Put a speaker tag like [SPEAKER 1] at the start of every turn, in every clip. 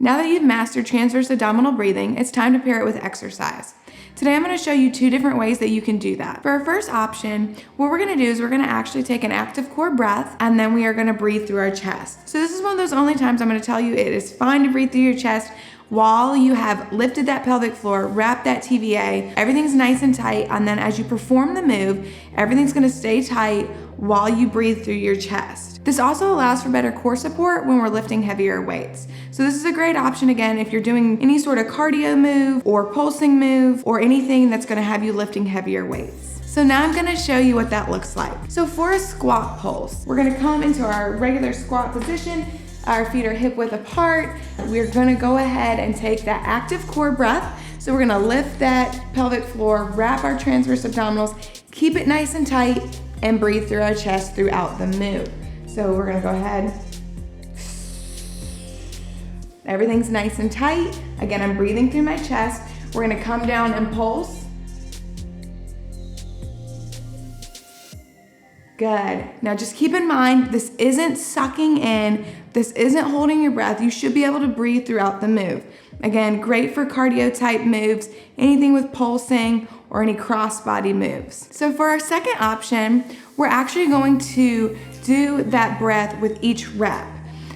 [SPEAKER 1] Now that you've mastered transverse abdominal breathing, it's time to pair it with exercise. Today I'm going to show you 2 different ways that you can do that. For our first option, what we're going to do is we're going to actually take an active core breath, and then we are going to breathe through our chest. So this is one of those only times I'm going to tell you it is fine to breathe through your chest while you have lifted that pelvic floor, wrapped that TVA, everything's nice and tight, and then as you perform the move, everything's going to stay tight while you breathe through your chest. This also allows for better core support when we're lifting heavier weights. So this is a great option, again, if you're doing any sort of cardio move or pulsing move or anything that's gonna have you lifting heavier weights. So now I'm gonna show you what that looks like. So for a squat pulse, we're gonna come into our regular squat position. Our feet are hip width apart. We're gonna go ahead and take that active core breath. So we're gonna lift that pelvic floor, wrap our transverse abdominals, keep it nice and tight, and breathe through our chest throughout the move. So we're gonna go ahead. Everything's nice and tight. Again, I'm breathing through my chest. We're gonna come down and pulse. Good. Now just keep in mind, this isn't sucking in, this isn't holding your breath. You should be able to breathe throughout the move. Again, great for cardio type moves, anything with pulsing or any crossbody moves. So for our second option, we're actually going to do that breath with each rep.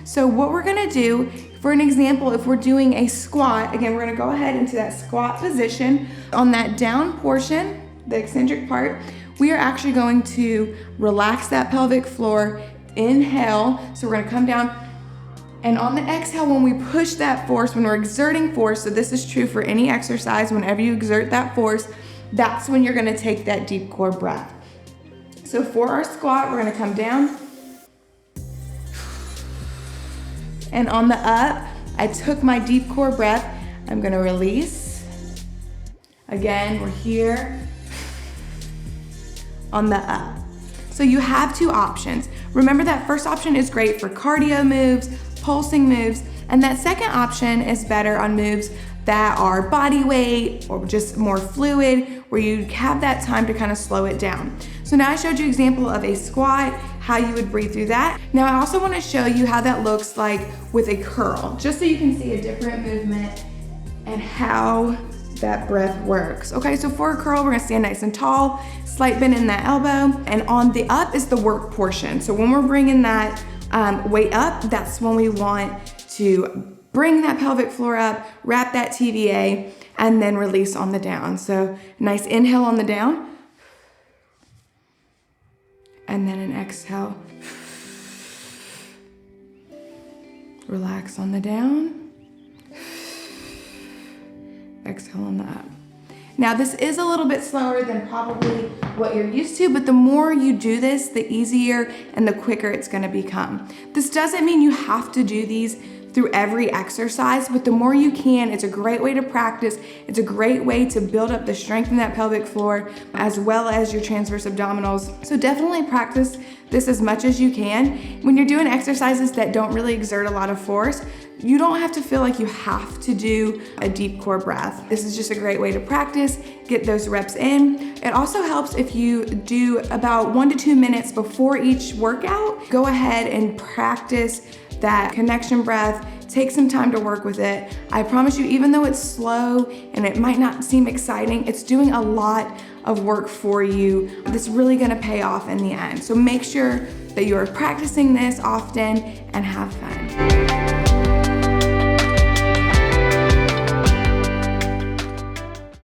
[SPEAKER 1] So what we're gonna do, for an example, if we're doing a squat, again, we're gonna go ahead into that squat position. On that down portion, the eccentric part, we are actually going to relax that pelvic floor, inhale. So we're gonna come down, and on the exhale, when we push that force, when we're exerting force, so this is true for any exercise, whenever you exert that force, that's when you're gonna take that deep core breath. So for our squat, we're gonna come down. And on the up, I took my deep core breath. I'm gonna release. Again, we're here. On the up. So you have 2 options. Remember that first option is great for cardio moves, pulsing moves, and that second option is better on moves that are body weight or just more fluid, where you have that time to kind of slow it down. So now I showed you an example of a squat, how you would breathe through that. Now I also want to show you how that looks like with a curl, just so you can see a different movement and how that breath works. Okay, so for a curl, we're gonna stand nice and tall, slight bend in that elbow, and on the up is the work portion. So when we're bringing that weight up, that's when we want to bring that pelvic floor up, wrap that TVA, and then release on the down. So nice inhale on the down, and then an exhale. Relax on the down, exhale on the up. Now this is a little bit slower than probably what you're used to, but the more you do this, the easier and the quicker it's gonna become. This doesn't mean you have to do these through every exercise, but the more you can, it's a great way to practice. It's a great way to build up the strength in that pelvic floor, as well as your transverse abdominals. So definitely practice this as much as you can. When you're doing exercises that don't really exert a lot of force, you don't have to feel like you have to do a deep core breath. This is just a great way to practice, get those reps in. It also helps if you do about 1 to 2 minutes before each workout. Go ahead and practice that connection breath. Take some time to work with it. I promise you, even though it's slow and it might not seem exciting, it's doing a lot of work for you that's really gonna pay off in the end. So make sure that you are practicing this often and have fun.